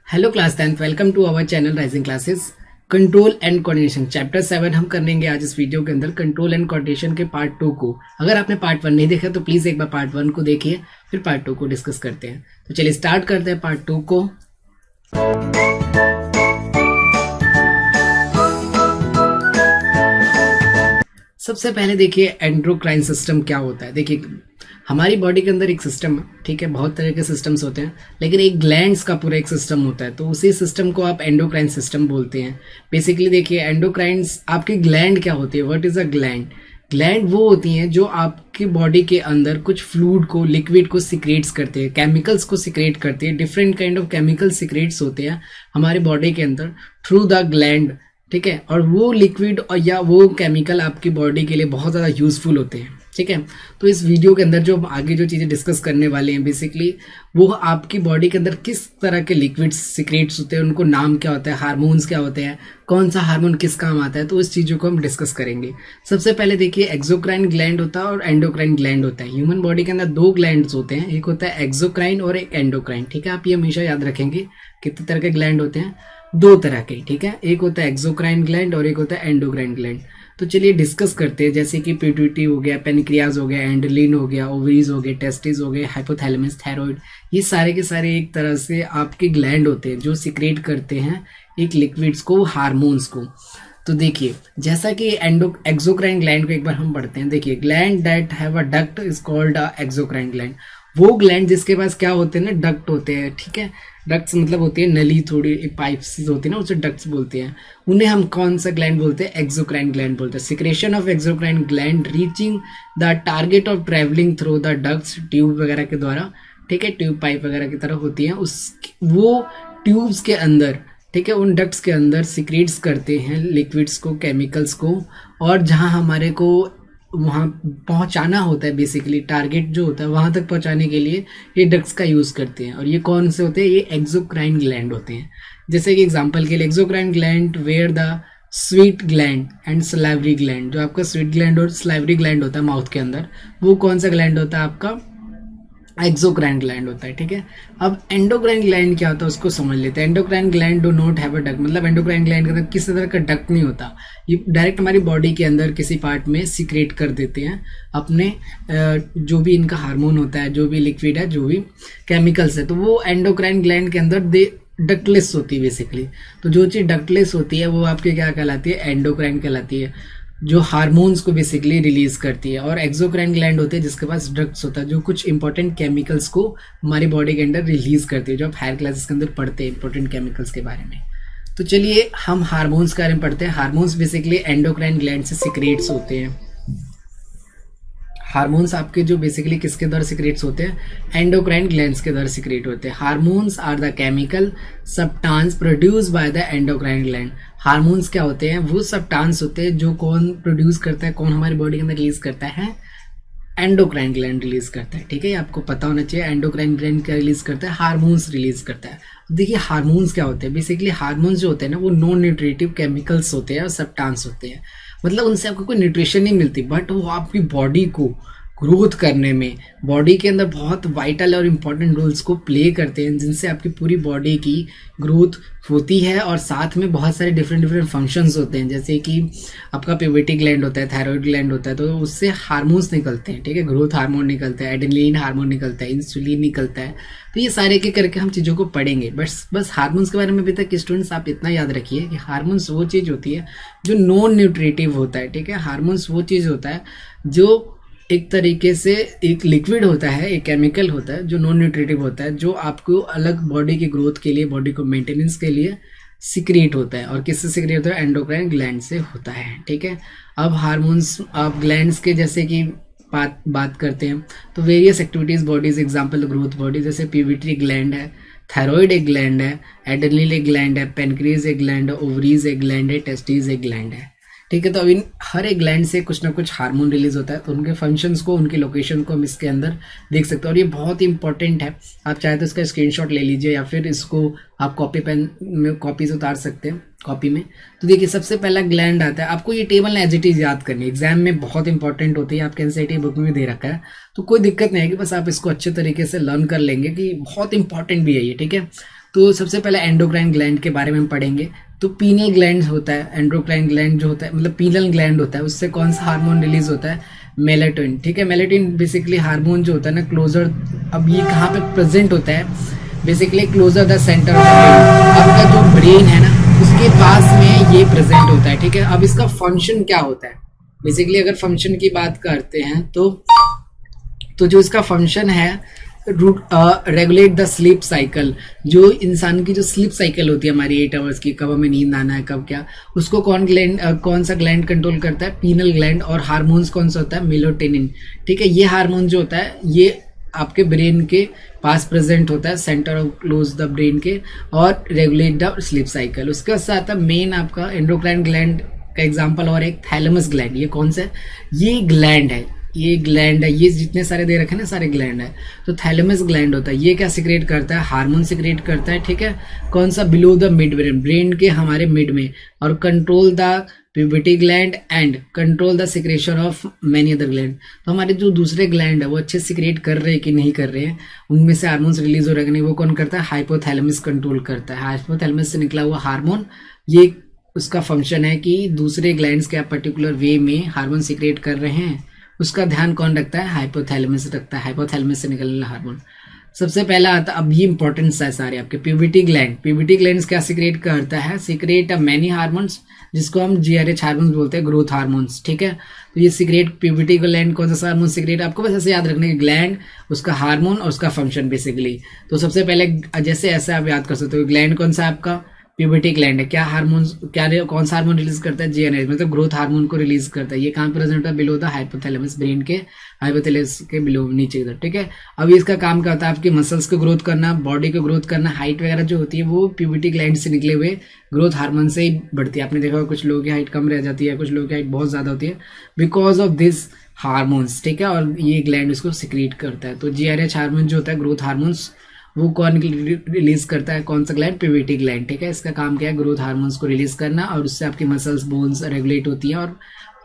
Hello class 10th, welcome to our channel Rising Classes. Control and coordination chapter 7 हम करेंगे आज इस video के अंदर कंट्रोल एंड कोऑर्डिनेशन के पार्ट 2 को। अगर आपने पार्ट 1 नहीं देखा तो प्लीज एक बार पार्ट 1 को देखिए, फिर पार्ट 2 को डिस्कस करते हैं। तो चलिए स्टार्ट करते हैं पार्ट 2 को। सबसे पहले देखिए एंडोक्राइन सिस्टम क्या होता है। देखिए हमारी बॉडी के अंदर एक सिस्टम है, ठीक है, बहुत तरह के सिस्टम्स होते हैं, लेकिन एक ग्लैंड्स का पूरा एक सिस्टम होता है, तो उसी सिस्टम को आप एंडोक्राइन सिस्टम बोलते हैं। बेसिकली देखिए एंडोक्राइन्स आपकी ग्लैंड क्या होती है, what is a gland. Gland वो होती हैं जो आपकी बॉडी के अंदर कुछ फ्लूइड को, लिक्विड को सिक्रेट्स करते हैं, केमिकल्स को सिक्रेट करती है। Different kind of chemical secretes होते हैं हमारी बॉडी के अंदर थ्रू द ग्लैंड, ठीक है, और वो लिक्विड और या वो केमिकल आपकी बॉडी के लिए बहुत ज़्यादा यूजफुल होते हैं, ठीक है। तो इस वीडियो के अंदर जो हम आगे जो चीज़ें डिस्कस करने वाले हैं बेसिकली वो आपकी बॉडी के अंदर किस तरह के लिक्विड्स सिक्रेट्स होते हैं, उनको नाम क्या होता है, हार्मोन्स क्या होते हैं, कौन सा हार्मोन किस काम आता है, तो इस चीज़ों को हम डिस्कस करेंगे। सबसे पहले देखिए एक्सोक्राइन ग्लैंड होता है और एंडोक्राइन ग्लैंड होता है। ह्यूमन बॉडी के अंदर दो ग्लैंड्स होते हैं, एक होता है एक्सोक्राइन और एक एंडोक्राइन, ठीक है। आप ये हमेशा याद रखेंगे कितने तरह के ग्लैंड होते हैं, दो तरह के, ठीक है। एक होता है एक्सोक्राइन ग्लैंड और एक होता है एंडोक्राइन ग्लैंड। तो चलिए डिस्कस करते हैं, जैसे कि पिट्यूटरी हो गया, पेनक्रियाज हो गया, एंडोलिन हो गया, ओवरीज हो गए, टेस्टिस हो गए, हाइपोथैलेमस, थायराइड, ये सारे के सारे एक तरह से आपके ग्लैंड होते हैं जो सिक्रेट करते हैं एक लिक्विड्स को, हार्मोन्स को। तो देखिए जैसा कि एक्सोक्राइन ग्लैंड को एक बार हम पढ़ते हैं। देखिए gland that have a duct is called a exocrine gland. वो ग्लैंड जिसके पास क्या होते हैं ना, डक्ट होते हैं, ठीक है। डक्ट्स मतलब होती है नली, थोड़ी पाइप्स होती है ना, उसे डक्ट्स बोलते हैं। उन्हें हम कौन सा ग्लैंड बोलते हैं, एक्सोक्राइन ग्लैंड बोलते हैं। Secretion of exocrine gland reaching the target of travelling through the ducts, tube वगैरह के द्वारा, ठीक है, ट्यूब पाइप वगैरह की तरह होती है। उस वो ट्यूब्स के अंदर, ठीक है, उन डक्ट्स के अंदर सिक्रेट्स करते हैं लिक्विड्स को, केमिकल्स को, और जहाँ हमारे को वहाँ पहुँचाना होता है, बेसिकली टारगेट जो होता है वहाँ तक पहुँचाने के लिए ये डक्ट्स का यूज़ करते हैं। और ये कौन से होते हैं, ये एक्सोक्राइन ग्लैंड होते हैं। जैसे कि एग्जांपल के लिए exocrine gland where the sweet gland and salivary gland. जो आपका स्वीट ग्लैंड और सलाइवरी ग्लैंड होता है माउथ के अंदर, वो कौन सा ग्लैंड होता है, आपका एक्सोक्राइन ग्लैंड होता है, ठीक है। अब एंडोक्राइन ग्लैंड क्या होता है उसको समझ लेते हैं। Endocrine gland do not have a duct, मतलब एंडोक्राइन ग्लैंड के अंदर किसी तरह का डक्ट नहीं होता, ये डायरेक्ट हमारी बॉडी के अंदर किसी पार्ट में सिक्रेट कर देते हैं अपने जो भी इनका हार्मोन होता है, जो भी लिक्विड है, जो भी केमिकल्स है, तो वो एंडोक्राइन ग्लैंड के अंदर दे डक्टलेस होती है बेसिकली। तो जो चीज़ डक्टलेस होती है वो आपके क्या कहलाती है, एंडोक्राइन कहलाती है, जो हार्मोन्स को बेसिकली रिलीज करती है। और एक्सोक्राइन ग्लैंड होते हैं जिसके पास डक्ट्स होता है जो कुछ इंपॉर्टेंट केमिकल्स को हमारी बॉडी के अंदर रिलीज करती है, जो आप हायर क्लासेस के अंदर पढ़ते हैं इंपॉर्टेंट केमिकल्स के बारे में। तो चलिए हम हार्मोन्स के बारे में पढ़ते हैं। हार्मोन्स बेसिकली एंडोक्राइन ग्लैंड से सिक्रेट्स होते हैं। हार्मोन्स आपके जो बेसिकली किसके द्वारा सिक्रेट्स होते हैं, एंडोक्राइन ग्लैंड्स के द्वारा सिक्रेट होते हैं। Hormones are the chemical substance produce by the endocrine gland. Hormones क्या होते हैं, वो सब्सटेंस होते हैं जो कौन प्रोड्यूस करता है, कौन हमारी बॉडी के अंदर रिलीज करता है, एंडोक्राइन ग्लैंड रिलीज करता है, ठीक है। आपको पता होना चाहिए एंडोक्राइन ग्लैंड क्या रिलीज करता है, हार्मोन्स रिलीज करता है। देखिए हार्मोन्स क्या होते हैं, बेसिकली हार्मोन्स जो होते हैं ना वो नॉन न्यूट्रिटिव केमिकल्स होते हैं और सब्सटेंस होते हैं, मतलब उनसे आपको कोई न्यूट्रिशन नहीं मिलती, बट वो आपकी बॉडी को ग्रोथ करने में, बॉडी के अंदर बहुत वाइटल और इम्पॉर्टेंट रोल्स को प्ले करते हैं, जिनसे आपकी पूरी बॉडी की ग्रोथ होती है। और साथ में बहुत सारे डिफरेंट फंक्शंस होते हैं, जैसे कि आपका पिट्यूटरी ग्लैंड होता है, थायराइड ग्लैंड होता है, तो उससे हार्मोन्स निकलते हैं, ठीक है, ग्रोथ हार्मोन निकलता है, एड्रेनलिन हार्मोन निकलता है, इंसुलिन निकलता है। तो ये सारे के करके हम चीज़ों को पढ़ेंगे। बस हार्मोन्स के बारे में अभी तक स्टूडेंट्स आप इतना याद रखिए कि हार्मोन्स वो चीज़ होती है जो नॉन न्यूट्रिटिव होता है, ठीक है। हार्मोन्स वो चीज़ होता है जो एक तरीके से एक लिक्विड होता है, एक केमिकल होता है जो नॉन न्यूट्रिटिव होता है, जो आपको अलग बॉडी की ग्रोथ के लिए, बॉडी को मेंटेनेंस के लिए सिक्रेट होता है। और किससे सिक्रेट होता है, एंडोक्राइन ग्लैंड से होता है, ठीक है। अब हार्मोन्स आप ग्लैंड्स के जैसे कि बात करते हैं तो various activities bodies, example growth body, जैसे पिट्यूटरी ग्लैंड है, थायराइड एक ग्लैंड है, एड्रेनलिन एक ग्लैंड है, पेनक्रियाज एक ग्लैंड है, ओवरीज एक ग्लैंड है, टेस्टिस एक ग्लैंड है, ठीक है। तो अब इन हर एक ग्लैंड से कुछ ना कुछ हार्मोन रिलीज होता है, तो उनके फंक्शंस को, उनकी लोकेशन को हम इसके अंदर देख सकते हैं। और ये बहुत इंपॉर्टेंट है, आप चाहे तो इसका स्क्रीनशॉट ले लीजिए या फिर इसको आप कॉपी पेन में कॉपी से उतार सकते हैं, कॉपी में। तो देखिए सबसे पहला ग्लैंड आता है, आपको ये टेबल एज इट इज याद करनी है, एग्जाम में बहुत इंपॉर्टेंट होती है, आपके एनसीईआरटी बुक में दे रखा है, तो कोई दिक्कत नहीं है कि बस आप इसको अच्छे तरीके से लर्न कर लेंगे कि बहुत इंपॉर्टेंट भी है ये, ठीक है। तो सबसे पहले एंडोक्राइन ग्लैंड के बारे में हम पढ़ेंगे। तो पीनल ग्लैंड होता है, एंडोक्राइन ग्लैंड जो होता है मतलब पीनल ग्लैंड होता है, उससे कौन सा हार्मोन रिलीज होता है, मेलेटोनिन। ठीक है, मेलेटोनिन बेसिकली हार्मोन जो होता है ना क्लोजर, अब ये कहाँ पे प्रेजेंट होता है, basically closer the centre of the brain, आपका जो ब्रेन है ना उसके पास में ये प्रेजेंट होता है। ठीक है, अब इसका फंक्शन क्या होता है, बेसिकली अगर फंक्शन की बात करते हैं तो जो इसका फंक्शन है रेगुलेट द स्लीप साइकिल, जो इंसान की जो स्लीप साइकिल होती है हमारी 8 आवर्स की, कब हमें नींद आना है कब क्या, उसको कौन सा ग्लैंड कंट्रोल करता है, पीनल ग्लैंड। और हार्मोन्स कौन सा होता है, मेलेटोनिन। ठीक है, ये हार्मोन जो होता है ये आपके ब्रेन के पास प्रेजेंट होता है, centre of close the brain के, और रेगुलेट द स्लीप साइकिल। उसके साथ मेन आपका एंडोक्राइन ग्लैंड का एग्जांपल और एक थैलेमस ग्लैंड। ये कौन सा है, ये ग्लैंड है, ये ग्लैंड है, ये जितने सारे दे रखे हैं ना सारे ग्लैंड है। तो थैलेमस ग्लैंड होता है, ये क्या सिक्रेट करता है, हार्मोन सिक्रेट करता है। ठीक है, कौन सा, below the mid brain, brain के हमारे मिड में, और control the puberty gland and control the secretion of many other gland. तो हमारे जो दूसरे ग्लैंड है वो अच्छे सिक्रेट कर रहे हैं कि नहीं कर रहे हैं, उनमें से हार्मोन्स रिलीज हो रहे हैं कि नहीं, वो कौन करता है, हाइपोथैलेमस कंट्रोल करता है। हाइपोथैलेमस से निकला हुआ हार्मोन, ये उसका फंक्शन है कि दूसरे ग्लैंड्स के पर्टिकुलर वे में हार्मोन सिक्रेट कर रहे हैं, उसका ध्यान कौन रखता है, हाइपोथैलेमस रखता है। हाइपोथैलेमस से निकलने वाला हार्मोन सबसे पहला आता है। अब ये इंपॉर्टेंस है सारे आपके, प्यूबिटी ग्लैंड। प्यूबिटी ग्लैंड क्या सिक्रेट करता है, सिक्रेट मैनी हार्मोन्स, जिसको हम जीआरएच हार्मोन्स बोलते हैं, ग्रोथ हार्मोन्स। ठीक है, तो ये सिक्रेट प्यूबिटी ग्लैंड कौन सा हार्मोन सिक्रेट, आपको बस ऐसे याद रखने के, ग्लैंड, उसका हार्मोन और उसका फंक्शन बेसिकली। तो सबसे पहले जैसे ऐसे आप याद कर सकते हो, ग्लैंड कौन सा है आपका, प्यूबिटी ग्लैंड है, क्या हार्मोन, कौन सा हार्मोन रिलीज करता है, जीएनएच मतलब ग्रोथ हार्मोन को रिलीज करता है। ये कहाँ प्रेजेंट होता है, बिलो द हाइपोथैलेमस, ब्रेन के हाइपोथैलेमस के बिलो, नीचे इधर। ठीक है, अब इसका काम क्या होता है, आपकी मसल्स को ग्रोथ करना, बॉडी को ग्रोथ करना, हाइट वगैरह जो होती है वो प्यूबिटी ग्लैंड से निकले हुए ग्रोथ हार्मोन से ही बढ़ती है। आपने देखा कुछ लोगों की हाइट कम रह जाती है, कुछ लोगों की हाइट बहुत ज्यादा होती है, बिकॉज ऑफ दिस हार्मोन्स। ठीक है, और ये ग्लैंड उसको सिक्रीट करता है। तो जीआरएच हार्मोन जो होता है, ग्रोथ हार्मोन्स, वो कौन रिलीज करता है, कौन सा ग्लैंड, प्यूबिटी ग्लैंड। ठीक है, इसका काम क्या है, ग्रोथ हार्मोन्स को रिलीज करना, और उससे आपकी मसल्स, बोन्स रेगुलेट होती है और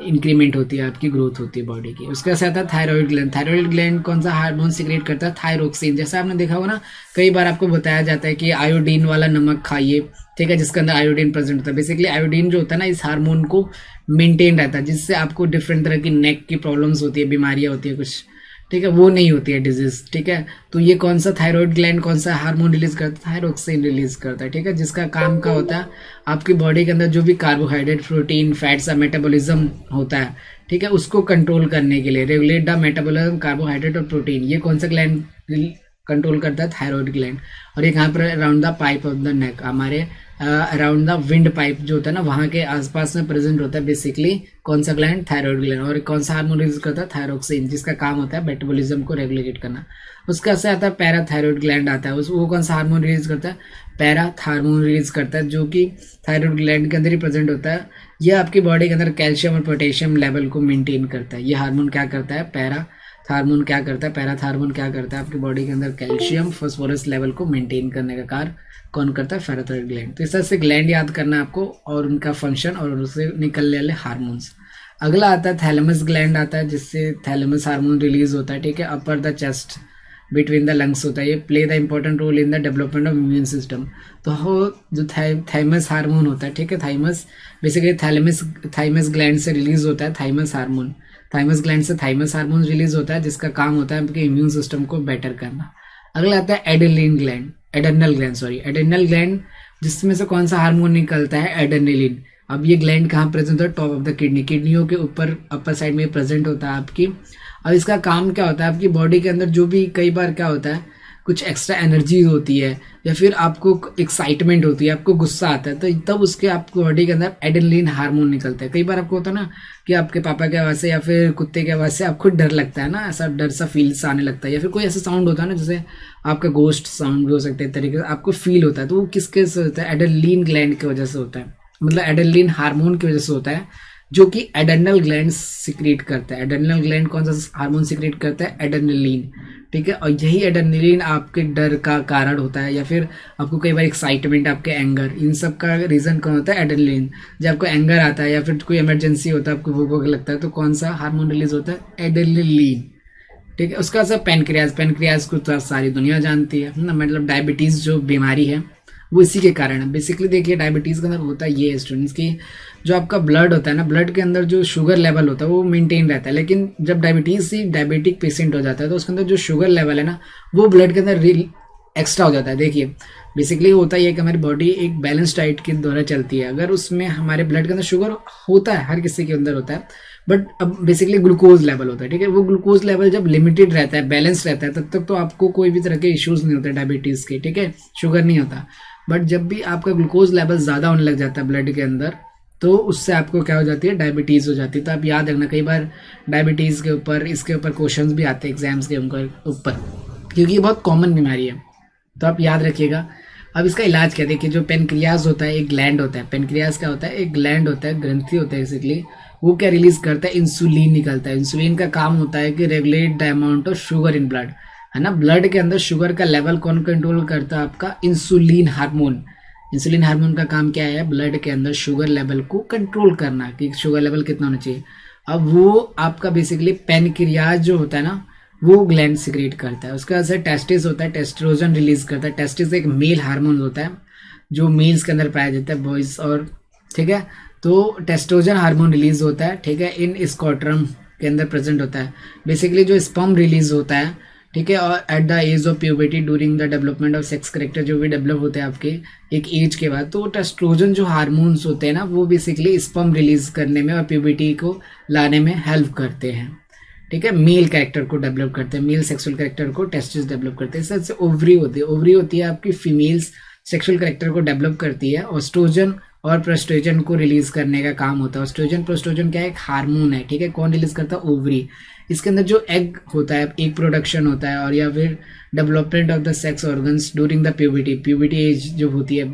इंक्रीमेंट होती है, आपकी ग्रोथ होती है बॉडी की। उसके साथ आता है थायराइड ग्लैंड। थायराइड ग्लैंड कौन सा हार्मोन सिक्रेट करता है, थायरोक्सिन। जैसा आपने देखा होगा ना, कई बार आपको बताया जाता है कि आयोडीन वाला नमक खाइए, ठीक है, जिसके अंदर आयोडीन प्रेजेंट होता है। बेसिकली आयोडीन जो होता है ना, इस हार्मोन को मेंटेन रहता है, जिससे आपको डिफरेंट तरह की नेक की प्रॉब्लम्स होती है, बीमारियां होती है कुछ, ठीक है, वो नहीं होती है डिजीज। ठीक है, तो ये कौन सा थायराइड ग्लैंड कौन सा हार्मोन रिलीज करता है, थायरोक्सिन रिलीज करता है। ठीक है, जिसका काम क्या होता है, आपकी बॉडी के अंदर जो भी कार्बोहाइड्रेट, प्रोटीन, फैट्स का मेटाबॉलिज्म होता है, ठीक है, उसको कंट्रोल करने के लिए, रेगुलेट द मेटाबॉलिज्म कार्बोहाइड्रेट और प्रोटीन, ये कौन सा ग्लैंड कंट्रोल करता है, थायराइड ग्लैंड। और ये कहाँ पर, around the pipe of the neck, हमारे अराउंड द विंड पाइप जो होता है ना, वहां के आसपास में प्रेजेंट होता है बेसिकली कौन सा ग्लैंड, थायराइड ग्लैंड। और कौन सा हार्मोन रिलीज करता है, थायरोक्सिन, जिसका काम होता है मेटाबॉलिज्म को रेगुलेट करना। उसका से आता है पैराथायरॉयड ग्लैंड आता है, वो कौन सा हार्मोन रिलीज करता है, पैराथार्मोन रिलीज करता है, जो कि थायराइड ग्लैंड के अंदर ही प्रेजेंट होता है। यह आपकी बॉडी के अंदर कैल्शियम और पोटेशियम लेवल को मेंटेन करता है। ये हार्मोन क्या करता है, पैराथार्मोन क्या करता है, पैराथार्मोन क्या करता है, आपकी बॉडी के अंदर कैल्शियम फास्फोरस लेवल को मेंटेन करने का कार्य कौन करता है, पैराथायरॉयड ग्लैंड। तो इस तरह से ग्लैंड याद करना है आपको, और उनका फंक्शन और उनसे निकलने वाले हार्मोन्स। अगला आता है थैलेमस ग्लैंड आता है, जिससे थैलेमस हार्मोन रिलीज होता है। ठीक है, upper the chest between the lungs होता है, ये play the important role in the development of immune system. तो जो थाइमस हार्मोन होता है, ठीक है, थाइमस बेसिकली थाइमस ग्लैंड से रिलीज होता है थाइमस हार्मोन। थाइमस ग्लैंड से थाइमस हार्मोन रिलीज होता है, जिसका काम होता है आपके इम्यून सिस्टम को बेटर करना। अगला आता है एड्रेनल ग्लैंड, जिसमें से कौन सा हार्मोन निकलता है, एड्रेनलिन। अब ये ग्लैंड कहाँ प्रेजेंट होता है, टॉप ऑफ द किडनी, किडनियों के ऊपर अपर साइड में प्रेजेंट होता है आपकी। अब इसका काम क्या होता है, आपकी बॉडी के अंदर जो भी कई बार क्या होता है, कुछ एक्स्ट्रा एनर्जी होती है या फिर आपको एक्साइटमेंट होती है, आपको गुस्सा आता है, तो तब उसके आपको बॉडी के अंदर एड्रेनलिन हार्मोन निकलता है। कई बार आपको होता है ना कि आपके पापा के आवाज़ से या फिर कुत्ते के आवाज़ से आपको डर लगता है ना, ऐसा डर सा फील सा आने लगता है, या फिर कोई ऐसा साउंड होता है ना, जैसे आपका गोस्ट साउंड भी हो सकता है, तरीके से आपको फील होता है, तो वो किसके से होता है, एड्रेनलिन ग्लैंड की वजह से होता है, मतलब एड्रेनलिन हार्मोन की वजह से होता है, जो कि एड्रेनल ग्लैंड सिक्रीट करता है। एड्रेनल ग्लैंड कौन सा हार्मोन सिक्रीट करता है, एड्रेनलिन। ठीक है, और यही एड्रेनलिन आपके डर का कारण होता है, या फिर आपको कई बार एक्साइटमेंट, आपके एंगर, इन सब का रीजन कौन होता है, एड्रेनलिन। जब आपको एंगर आता है या फिर कोई इमरजेंसी होता है, आपको भूख लगता है, तो कौन सा हार्मोन रिलीज होता है, एड्रेनलिन। ठीक है, उसका सब पेनक्रियाज को तो सारी दुनिया जानती है ना, मतलब डायबिटीज जो बीमारी है वो इसी के कारण है। बेसिकली देखिए डायबिटीज़ के अंदर होता है ये स्टूडेंट्स की जो आपका ब्लड होता है ना, ब्लड के अंदर जो शुगर लेवल होता है वो मेंटेन रहता है, लेकिन जब डायबिटीज़ से डायबिटिक पेशेंट हो जाता है तो उसके अंदर जो शुगर लेवल है ना वो ब्लड के अंदर एक्स्ट्रा हो जाता है। देखिए बेसिकली होता ही है कि हमारी बॉडी एक बैलेंस डाइट के द्वारा चलती है। अगर उसमें हमारे ब्लड के अंदर शुगर होता है, हर किसी के अंदर होता है, बट अब बेसिकली ग्लूकोज लेवल होता है, ठीक है। वो ग्लूकोज लेवल जब लिमिटेड रहता है, बैलेंस रहता है, तब तक तो आपको कोई भी तरह के इश्यूज नहीं होते डायबिटीज़ के, ठीक है, शुगर नहीं होता। बट जब भी आपका ग्लूकोज लेवल ज़्यादा होने लग जाता है ब्लड के अंदर, तो उससे आपको क्या हो जाती है, डायबिटीज़ हो जाती है। तो आप याद रखना, कई बार डायबिटीज़ के ऊपर इसके ऊपर क्वेश्चंस भी आते हैं एग्जाम्स के ऊपर, क्योंकि ये बहुत कॉमन बीमारी है, तो आप याद रखिएगा। अब इसका इलाज क्या, देखिए जो पेनक्रियाज होता है एक ग्लैंड होता है। पेनक्रियाज क्या होता है, एक ग्लैंड होता है, ग्रंथि होता है बेसिकली। वो क्या रिलीज करता है, इंसुलिन निकलता है। इंसुलिन का काम होता है कि regulate the amount of sugar in blood, है ना। ब्लड के अंदर शुगर का लेवल कौन कंट्रोल करता है, आपका इंसुलिन हार्मोन। इंसुलिन हार्मोन का काम क्या है, ब्लड के अंदर शुगर लेवल को कंट्रोल करना, कि शुगर लेवल कितना होना चाहिए। अब वो आपका बेसिकली पेनक्रियाज जो होता है ना, वो ग्लैंड सिक्रेट करता है। उसके बाद से टेस्टिस होता है, टेस्ट्रोजन रिलीज करता है। टेस्टिस एक मेल हार्मोन होता है जो मेल्स के अंदर पाया जाता है, बॉयज और, ठीक है। तो टेस्ट्रोजन हार्मोन रिलीज होता है, ठीक है, इन स्कॉट्रम के अंदर प्रेजेंट होता है। बेसिकली जो स्पर्म रिलीज होता है, ठीक है, और at the age of puberty during the development of sex character, जो भी डेवलप होते हैं आपके एक एज के बाद, तो टेस्ट्रोजन जो हार्मोन्स होते हैं ना, वो बेसिकली स्पर्म रिलीज करने में और प्यूबर्टी को लाने में हेल्प करते हैं, ठीक है। मेल कैरेक्टर को डेवलप करते हैं, मेल सेक्सुअल कैरेक्टर को टेस्टिस डेवलप करते हैं। इससे ओवरी होती है, ओवरी होती है आपकी फीमेल्स सेक्सुअल कैरेक्टर को डेवलप करती है। ऑस्ट्रोजन और प्रोस्ट्रोजन को रिलीज करने का काम होता है। ऑस्ट्रोजन प्रोस्ट्रोजन क्या है, एक हार्मोन है, ठीक है। कौन रिलीज करता है, ओवरी। इसके अंदर जो एग होता है, एग प्रोडक्शन होता है, और या फिर development of the sex organs during the puberty. Puberty as जो होती है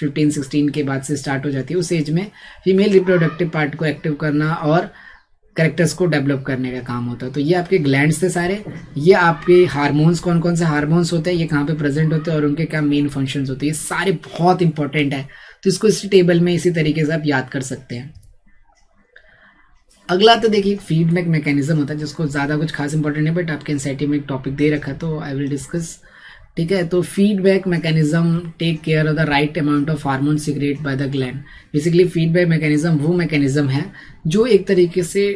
15-16 के बाद से स्टार्ट हो जाती है। उस एज में फीमेल रिप्रोडक्टिव पार्ट को एक्टिव करना और कैरेक्टर्स को डेवलप करने का काम होता है। तो ये आपके ग्लैंड्स थे सारे। ये आपके हार्मोन्स, कौन कौन से हार्मोन्स होते हैं, ये कहाँ पे प्रेजेंट होते हैं और उनके क्या मेन फंक्शंस होते हैं, ये सारे बहुत इंपॉर्टेंट है। तो इसको इस टेबल में इसी तरीके से आप याद कर सकते हैं। अगला तो देखिए फीडबैक मैकेनिज्म होता है, जिसको ज़्यादा कुछ खास इंपॉर्टेंट है, बट आपके एनसीईआरटी में एक टॉपिक दे रखा है तो आई विल डिस्कस, ठीक है। तो feedback mechanism take care of the right amount of hormone secrete by the gland. Basically feedback mechanism वो मैकेनिज्म है जो एक तरीके से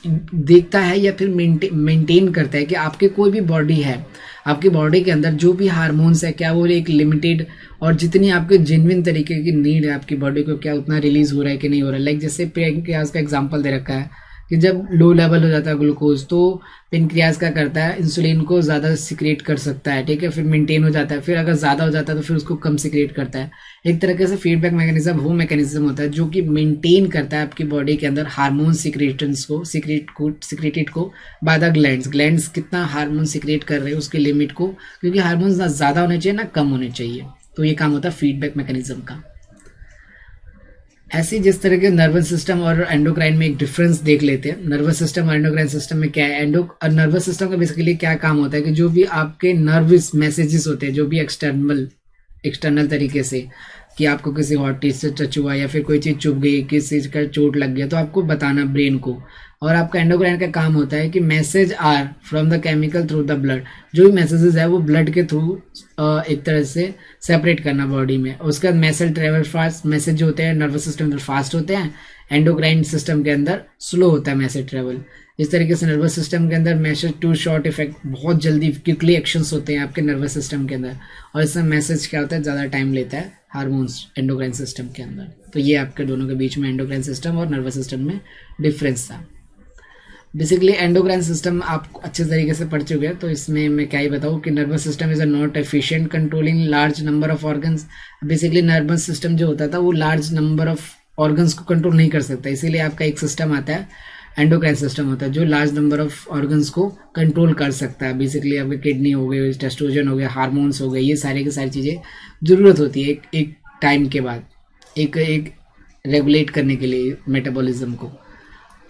देखता है या फिर मेंटेन करता है कि आपके कोई भी बॉडी है, आपकी बॉडी के अंदर जो भी हार्मोन्स है, क्या वो एक लिमिटेड और जितनी आपके जेन्युइन तरीके की नीड है आपकी बॉडी को, क्या उतना रिलीज हो रहा है कि नहीं हो रहा है। लाइक जैसे पेनक्रियाज का एग्जांपल दे रखा है कि जब लो लेवल हो जाता है ग्लूकोज, तो पेनक्रियाज क्या करता है, इंसुलिन को ज़्यादा सिक्रेट कर सकता है, ठीक है, फिर मेंटेन हो जाता है। फिर अगर ज़्यादा हो जाता है तो फिर उसको कम सिक्रेट करता है। एक तरीके से फीडबैक मैकेनिज्म वो मैकेनिज्म होता है जो कि मेंटेन करता है आपकी बॉडी के अंदर हार्मोन सिक्रेटन्स को, सिक्रेटेड को बाय द ग्लैंड्स कितना हार्मोन सिक्रेट कर रहे हैं उसके लिमिट को, क्योंकि हार्मोन्स ना ज़्यादा होने चाहिए ना कम होने चाहिए। तो ये काम होता है फीडबैक मैकेनिज्म का। ऐसे जिस तरह के नर्वस सिस्टम और एंडोक्राइन में एक डिफरेंस देख लेते हैं। नर्वस सिस्टम और एंडोक्राइन सिस्टम में क्या है, नर्वस सिस्टम का बेसिकली क्या काम होता है कि जो भी आपके नर्वस मैसेजेस होते हैं, जो भी एक्सटर्नल तरीके से, कि आपको किसी हॉट चीज से टच हुआ या फिर कोई चीज़ चुभ गई, किसी चीज़ का चोट लग गया, तो आपको बताना ब्रेन को। और आपका एंडोक्राइन का काम होता है कि message are from the chemical through the blood, जो भी मैसेजेस है वो ब्लड के थ्रू एक तरह से सेपरेट करना बॉडी में। उसके बाद मैसेज ट्रेवल फास्ट, मैसेज जो होते हैं नर्वस सिस्टम में फास्ट होते हैं, एंडोक्राइन सिस्टम के अंदर स्लो होता है मैसेज ट्रेवल। इस तरीके से नर्वस सिस्टम के अंदर मैसेज टू शॉर्ट इफेक्ट, बहुत जल्दी क्विकली एक्शंस होते हैं आपके नर्वस सिस्टम के अंदर, और इसमें मैसेज क्या होता है ज़्यादा टाइम लेता है हार्मोन्स एंडोक्राइन सिस्टम के अंदर। तो ये आपके दोनों के बीच में एंडोक्राइन सिस्टम और नर्वस सिस्टम में डिफरेंस था। बेसिकली एंडोक्राइन सिस्टम आप अच्छे तरीके से पढ़ चुके हैं, तो इसमें मैं क्या ही बताऊँ कि nervous system is a not efficient controlling large number of organs. Basically nervous system जो होता था वो लार्ज नंबर ऑफ ऑर्गन्स को कंट्रोल नहीं कर सकता, इसीलिए आपका एक सिस्टम आता है एंडोक्राइन सिस्टम होता है जो लार्ज नंबर ऑफ ऑर्गन्स को कंट्रोल कर सकता है। बेसिकली आपके किडनी हो गए, टेस्टोजन हो गया, हार्मोन्स हो गए, ये सारी की सारी चीज़ें ज़रूरत होती है एक टाइम के बाद एक रेगुलेट करने के लिए मेटाबॉलिज्म को।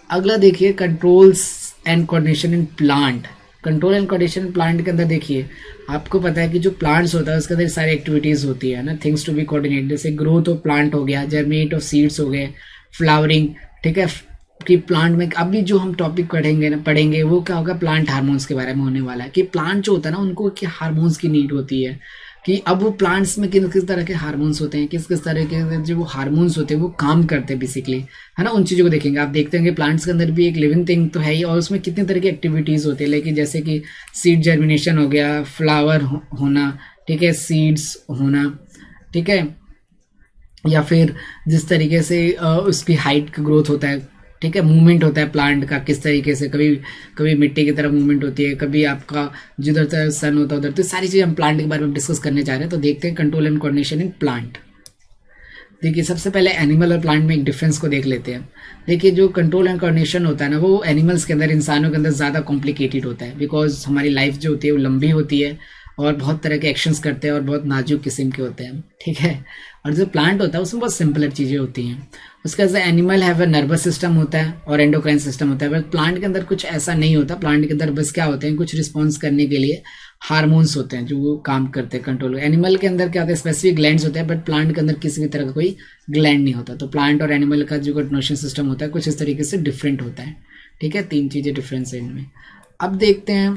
अगला देखिए controls and coordination in plant. Control and coordination plant के अंदर देखिए आपको पता है कि जो प्लांट्स होता है उसके अंदर सारी एक्टिविटीज़ होती है ना, थिंग्स टू बी कोऑर्डिनेट, जैसे ग्रोथ ऑफ प्लांट हो गया, जर्मिनेट ऑफ सीड्स हो गए, फ्लावरिंग, ठीक है, कि प्लांट में अभी जो हम टॉपिक पढ़ेंगे वो क्या होगा, प्लांट हार्मोन्स के बारे में होने वाला है कि प्लांट जो होता है ना उनको क्या हार्मोन्स की नीड होती है, कि अब वो प्लांट्स में किस किस तरह के हार्मोन्स होते हैं, किस किस तरह के जो वो हार्मोन्स होते हैं वो काम करते हैं बेसिकली, है ना। उन चीज़ों को देखेंगे। आप देखते हैं कि प्लांट्स के अंदर भी एक लिविंग थिंग तो है ही, और उसमें कितनी तरह की एक्टिविटीज़ होती है, लेकिन जैसे कि सीड जर्मिनेशन हो गया, फ्लावर होना, ठीक है, सीड्स होना, ठीक है, या फिर जिस तरीके से उसकी हाइट का ग्रोथ होता है, ठीक है, मूवमेंट होता है प्लांट का किस तरीके से, कभी कभी मिट्टी की तरफ मूवमेंट होती है, कभी आपका जिधर से सन होता है उधर, तो सारी चीज़ हम प्लांट के बारे में डिस्कस करने जा रहे हैं। तो देखते हैं control and coordination in plant. देखिए सबसे पहले एनिमल और प्लांट में एक डिफरेंस को देख लेते हैं। देखिए जो कंट्रोल एंड कोऑर्डिनेशन होता है ना, वो एनिमल्स के अंदर, इंसानों के अंदर ज़्यादा कॉम्प्लिकेटेड होता है, बिकॉज हमारी लाइफ जो होती है वो लंबी होती है और बहुत तरह के एक्शंस करते हैं और बहुत नाजुक किस्म के होते हैं, ठीक है। और जो प्लांट होता है उसमें बहुत सिंपलर चीज़ें होती हैं। उसके बाद animal have a nervous system होता है और एंडोक्राइन सिस्टम होता है, बट प्लांट के अंदर कुछ ऐसा नहीं होता। प्लांट के अंदर बस क्या होते हैं, कुछ रिस्पॉन्स करने के लिए हार्मोन्स होते हैं जो वो काम करते हैं कंट्रोल। एनिमल के अंदर क्या होता है, स्पेसिफिक ग्लैंड्स होते हैं, बट प्लांट के अंदर किसी भी तरह का कोई ग्लैंड नहीं होता। तो प्लांट और एनिमल का जो कोऑर्डिनेशन सिस्टम होता है कुछ इस तरीके से डिफरेंट होता है, ठीक है। 3 चीज़ें डिफरेंस है इनमें। अब देखते हैं।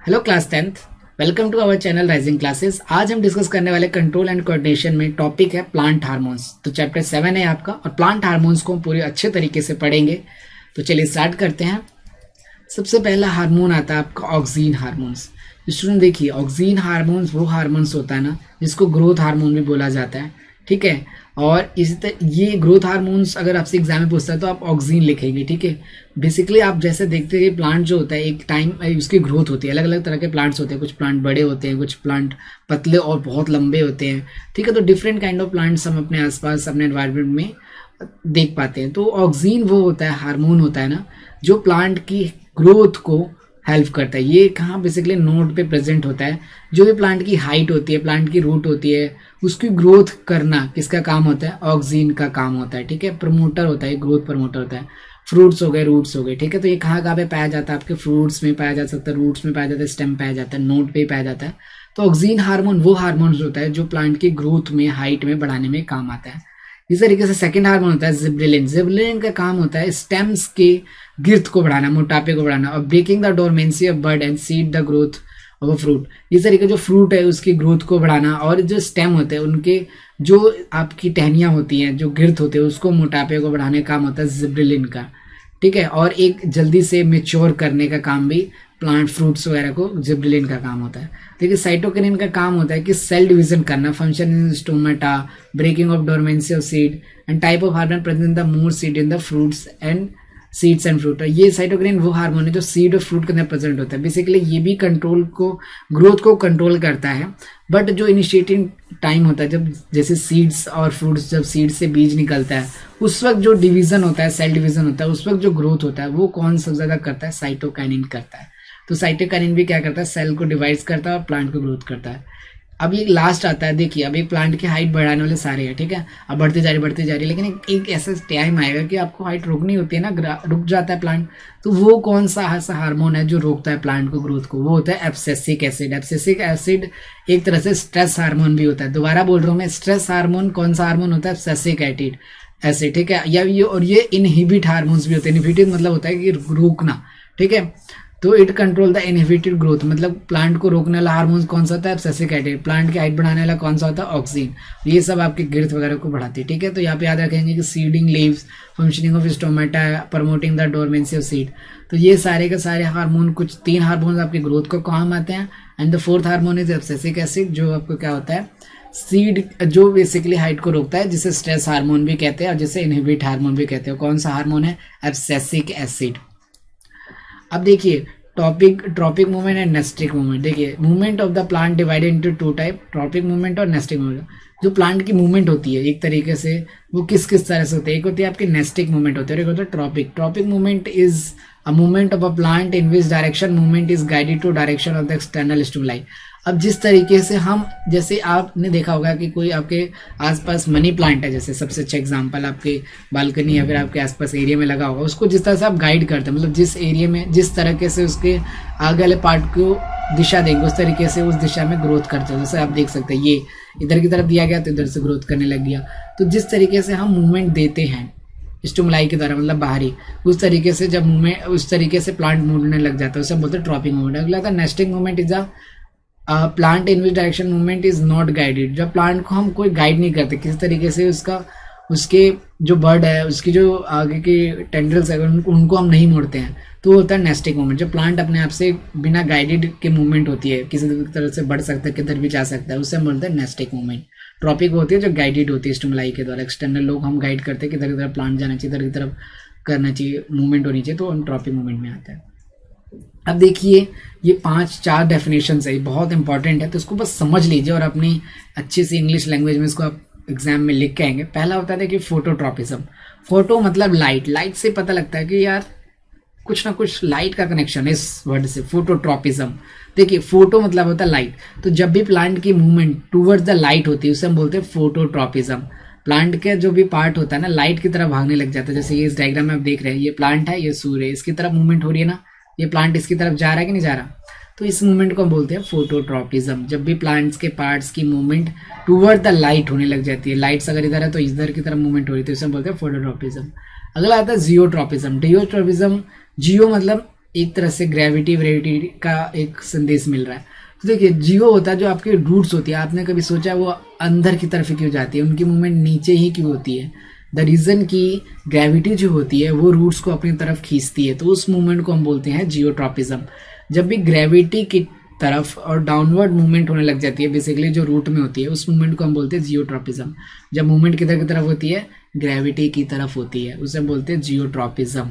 Hello class 10th, welcome to our channel Rising Classes. आज हम डिस्कस करने वाले कंट्रोल एंड कोऑर्डिनेशन में टॉपिक है प्लांट हार्मोन्स। तो चैप्टर 7 है आपका, और प्लांट हार्मोन्स को हम पूरे अच्छे तरीके से पढ़ेंगे। तो चलिए स्टार्ट करते हैं। सबसे पहला हार्मोन आता है आपका ऑक्सीन हार्मोन्स। स्टूडेंट देखिए, ऑक्सीन हार्मोन्स वो हार्मोन्स होता है ना जिसको ग्रोथ हार्मोन भी बोला जाता है, ठीक है। और इसी तरह ये ग्रोथ हार्मोन्स अगर आपसे एग्जाम में पूछता है तो आप ऑक्सीन लिखेंगे, ठीक है। बेसिकली आप जैसे देखते हैं प्लांट जो होता है एक टाइम उसकी ग्रोथ होती है, अलग अलग तरह के प्लांट्स होते हैं, कुछ प्लांट बड़े होते हैं, कुछ प्लांट पतले और बहुत लंबे होते हैं, ठीक है। तो डिफरेंट काइंड ऑफ प्लांट्स हम अपने आसपास अपने एनवायरनमेंट में देख पाते हैं। तो ऑक्सीन वो होता है, हार्मोन होता है ना, जो प्लांट की ग्रोथ को हेल्प करता है। ये कहाँ बेसिकली नोड पे प्रेजेंट होता है। जो भी प्लांट की हाइट होती है, प्लांट की रूट होती है, उसकी ग्रोथ करना किसका काम होता है, ऑक्सीन का काम होता है, ठीक है। प्रमोटर होता है, ग्रोथ प्रमोटर होता है। फ्रूट्स हो गए, रूट्स हो गए, ठीक है। तो ये कहाँ कहाँ पे पाया जाता है, आपके फ्रूट्स में पाया जा सकता है, रूट्स में पाया जाता है, स्टेम पाया जाता है, नोड पे पाया जाता है। तो ऑक्सीन हार्मोन वो हार्मोन होता है जो प्लांट की ग्रोथ में, हाइट में बढ़ाने में काम आता है। इस तरीके से सेकंड हार्मोन होता है जिबरेलिन। जिबरेलिन का काम होता है स्टेम्स के गिर्थ को बढ़ाना, मोटापे को बढ़ाना, और breaking the dormancy of bud and seed the growth of a fruit. इस तरीके जो फ्रूट है उसकी ग्रोथ को बढ़ाना, और जो स्टेम होते हैं उनके जो आपकी टहनियाँ होती हैं, जो गिर्थ होते हैं, उसको मोटापे को बढ़ाने का काम होता है जिबरेलिन का, ठीक है। और एक जल्दी से मेच्योर करने का काम भी प्लांट फ्रूट्स वगैरह को जिबरेलिन का काम होता है। देखिए साइटोकिनिन का काम होता है कि सेल डिवीजन करना, function in stomata, breaking of dormancy of seed and type of hormone present in the more seed in the fruits and seeds and fruit. ये साइटोकिनिन वो हार्मोन है जो सीड और फ्रूट के अंदर प्रेजेंट होता है। बेसिकली ये भी कंट्रोल को, ग्रोथ को कंट्रोल करता है। बट जो इनिशिएटिंग टाइम होता है, जब जैसे सीड्स और फ्रूट्स, जब सीड से बीज निकलता है उस वक्त जो डिवीजन होता है, सेल डिवीजन होता है, उस वक्त जो ग्रोथ होता है वो कौन सबसे ज्यादा करता है, साइटोकाइनिन करता है। तो साइटोकाइनिन भी क्या करता है, सेल को डिवाइड करता है और प्लांट को ग्रोथ करता है। अब ये लास्ट आता है, देखिए अब एक प्लांट की हाइट बढ़ाने वाले सारे हैं, ठीक है। अब बढ़ती जा रही, लेकिन एक ऐसा टाइम आएगा कि आपको हाइट रोकनी होती है ना, रुक जाता है प्लांट। तो वो कौन सा ऐसा हार्मोन है जो रोकता है प्लांट को, ग्रोथ को, वो होता है एब्सिसिक एसिड। एब्सिसिक एसिड एक तरह से स्ट्रेस हार्मोन भी होता है। दोबारा बोल रहा हूँ मैं, स्ट्रेस हार्मोन कौन सा हार्मोन होता है, एब्सिसिक एसिड, ठीक है। या ये, और ये इनहिबिट हार्मोन्स भी होते हैं। इनहिबिट मतलब होता है कि रोकना, ठीक है। तो it control the inhibited growth, मतलब प्लांट को रोकने वाला हार्मोन कौन सा होता है, एब्सिसिक एसिड। प्लांट की हाइट बढ़ाने वाला कौन सा होता है, ऑक्सीन। ये सब आपके गिर्थ वगैरह को बढ़ाती है, ठीक है। तो यहाँ पे याद रखेंगे कि seeding leaves, functioning of stomata, promoting the dormancy of seed. तो ये सारे के सारे हार्मोन, कुछ 3 हार्मोन आपके ग्रोथ को काम आते हैं। And the 4th hormone is abscisic acid, जो आपको क्या होता है, सीड, जो बेसिकली हाइट को रोकता है, जिसे स्ट्रेस हार्मोन भी कहते हैं और जिसे इनहिबिट हार्मोन भी कहते हैं। कौन सा हार्मोन है, एब्सिसिक एसिड। अब देखिए tropic movement and nastic movement. देखिए movement of the plant divided into 2 type, tropic movement और नेस्टिक मूवमेंट। जो प्लांट की मूवमेंट होती है एक तरीके से, वो किस किस तरह से होती है, एक होती है आपकी नेस्टिक मूवमेंट होती है, एक होता है tropic movement is a movement of a plant in which direction movement is guided to direction of the external stimuli. अब जिस तरीके से हम, जैसे आपने देखा होगा कि कोई आपके आसपास मनी प्लांट है, जैसे सबसे अच्छा एग्जांपल आपके बालकनी या फिर आपके आसपास एरिया में लगा होगा, उसको जिस तरह से आप गाइड करते हैं, मतलब जिस एरिया में जिस तरीके से उसके आगे वाले पार्ट को दिशा देंगे उस तरीके से उस दिशा में ग्रोथ करते हैं। जैसे आप देख सकते हैं ये इधर की तरफ दिया गया तो इधर से ग्रोथ करने लग गया। तो जिस तरीके से हम मूवमेंट देते हैं स्टिमुलाई के द्वारा, मतलब बाहरी, उस तरीके से जब मूवमेंट, उस तरीके से प्लांट मूवने लग जाता है, उसे बोलते हैं ट्रॉपिक मूवमेंट। अगला था nesting movement is a plant in which direction movement is not guided, जब प्लांट को हम कोई गाइड नहीं करते किसी तरीके से, उसका उसके जो बर्ड है उसकी जो आगे की टेंड्रिल्स है उनको हम नहीं मोड़ते हैं, तो होता है नेस्टिक मूवमेंट। जब प्लांट अपने आप से बिना गाइडेड के मूवमेंट होती है, किसी तरह से बढ़ सकता है, किधर भी जा सकता है, उससे हम बोलते हैं नेस्टिक मूवमेंट। ट्रॉपिक होती है जो गाइडेड होती है स्टिमुलाई के द्वारा, एक्सटर्नल लोग हम गाइड करते हैं कि इधर इधर प्लांट जाना चाहिए, इधर की तरफ करना चाहिए, मूवमेंट होनी चाहिए, तो हम ट्रॉपिक मूवमेंट में आता है। अब देखिए ये 4 डेफिनेशन है, बहुत इंपॉर्टेंट है, तो इसको बस समझ लीजिए और अपनी अच्छी सी इंग्लिश लैंग्वेज में इसको आप एग्जाम में लिख के आएंगे। पहला होता है कि फोटोट्रॉपिज्म। फोटो मतलब लाइट, लाइट से पता लगता है कि यार कुछ ना कुछ लाइट का कनेक्शन है इस वर्ड से, फोटोट्रॉपिज्म। देखिए फोटो मतलब होता है लाइट, तो जब भी प्लांट की मूवमेंट टूवर्ड्स द लाइट होती है उसे हम बोलते हैं फोटोट्रॉपिज्म। प्लांट के जो भी पार्ट होता है ना लाइट की तरफ भागने लग जाता है, जैसे ये इस डायग्राम में आप देख रहे हैं, ये प्लांट है, ये सूर्य है, इसकी तरफ मूवमेंट हो रही है ना, ये प्लांट इसकी तरफ जा रहा है कि नहीं जा रहा, तो इस मूवमेंट को हम बोलते हैं फोटोट्रॉपिज्म। जब भी प्लांट्स के पार्ट्स की मूवमेंट टूवर्ड द लाइट होने लग जाती है, लाइट्स अगर इधर है तो इधर की तरफ मूवमेंट हो रही है, तो इसे हम बोलते हैं फोटोट्रॉपिज्म। अगला आता है जियोट्रॉपिज्म। जियोट्रॉपिज्म, जियो मतलब एक तरह से ग्रेविटी व्रेविटी का एक संदेश मिल रहा है। तो देखिए जियो होता है जो आपकी रूट्स होती है, आपने कभी सोचा वो अंदर की तरफ क्यों जाती है, उनकी मूवमेंट नीचे ही क्यों होती है? द रीजन की ग्रेविटी जो होती है वो रूट्स को अपनी तरफ खींचती है, तो उस मूवमेंट को हम बोलते हैं जियोट्रॉपिज्म। जब भी ग्रेविटी की तरफ और डाउनवर्ड मूवमेंट होने लग जाती है, बेसिकली जो रूट में होती है, उस मूवमेंट को हम बोलते हैं जियोट्रॉपिज्म। जब मूवमेंट किधर की तरफ होती है, ग्रेविटी की तरफ होती है, उसे हम बोलते हैं जियोट्रॉपिज्म।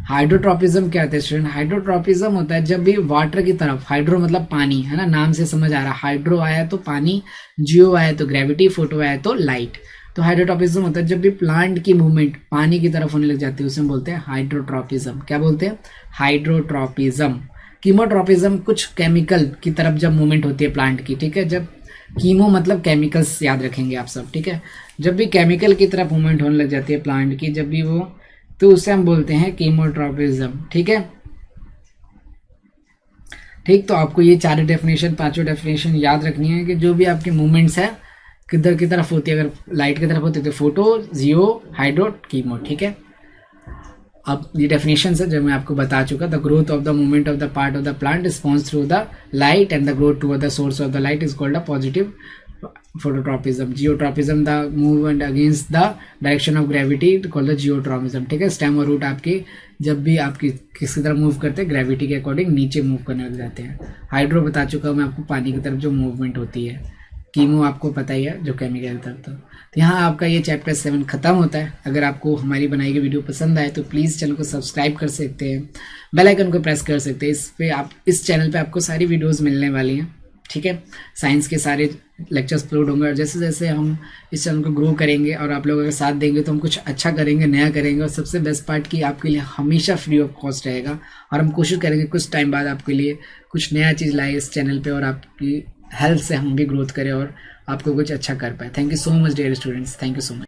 हाइड्रोट्रॉपिज्म क्या होता है स्टूडेंट? हाइड्रोट्रॉपिज्म होता है जब भी वाटर की तरफ, हाइड्रो मतलब पानी है ना, नाम से समझ आ रहा है, हाइड्रो आया तो पानी, जियो आया तो ग्रेविटी, फोटो आया तो लाइट। तो हाइड्रोट्रॉपिज्म होता है जब भी प्लांट की मूवमेंट पानी की तरफ होने लग जाती है, उसे हम बोलते हैं हाइड्रोट्रॉपिज्म। क्या बोलते हैं? हाइड्रोट्रॉपिज्म। कीमोट्रॉपिज्म कुछ केमिकल की तरफ जब मूवमेंट होती है प्लांट की, ठीक है, जब कीमो मतलब केमिकल्स, याद रखेंगे आप सब, ठीक है, जब भी केमिकल की तरफ मूवमेंट होने लग जाती है प्लांट की, जब भी वो, तो उसे हम बोलते हैं कीमोट्रॉपिज्म। ठीक है, ठीक, तो आपको ये 4 डेफिनेशन, 5 डेफिनेशन याद रखनी है कि जो भी आपकी मूवमेंट्स है किधर की तरफ होती है, अगर लाइट की तरफ होती है तो फोटो, जियो, हाइड्रो, कीमो। ठीक है, अब ये डेफिनेशन है जो मैं आपको बता चुका। The growth of the movement of the part of the plant response through the light and the growth to the source of the light is called a positive phototropism. Geotropism the movement against the direction of gravity called the geotropism. ठीक है, stem और root आपके जब भी आपकी किसी तरफ move करते हैं ग्रेविटी के अकॉर्डिंग नीचे मूव करने लग जाते हैं। हाइड्रो बता चुका हूँ मैं आपको, पानी की तरफ जो मूवमेंट होती है। कीमो आपको पता ही है जो केमिकल तरफ। तो यहाँ आपका ये चैप्टर 7 खत्म होता है। अगर आपको हमारी बनाई गई वीडियो पसंद आए तो प्लीज़ चैनल को सब्सक्राइब कर सकते हैं, बेल आइकन को प्रेस कर सकते हैं। इस पे आप, इस चैनल पे आपको सारी वीडियोस मिलने वाली हैं। ठीक है, साइंस के सारे लेक्चर्स अपलोड होंगे और जैसे जैसे हम इस चैनल को ग्रो करेंगे और आप लोग अगर साथ देंगे तो हम कुछ अच्छा करेंगे, नया करेंगे। और सबसे बेस्ट पार्ट कि आपके लिए हमेशा फ्री ऑफ कॉस्ट रहेगा और हम कोशिश करेंगे कुछ टाइम बाद आपके लिए कुछ नया चीज़ लाए इस चैनल पे और आपकी हेल्प से हम भी ग्रोथ करें और आपको कुछ अच्छा कर पाए। Thank you so much dear students, thank you so much.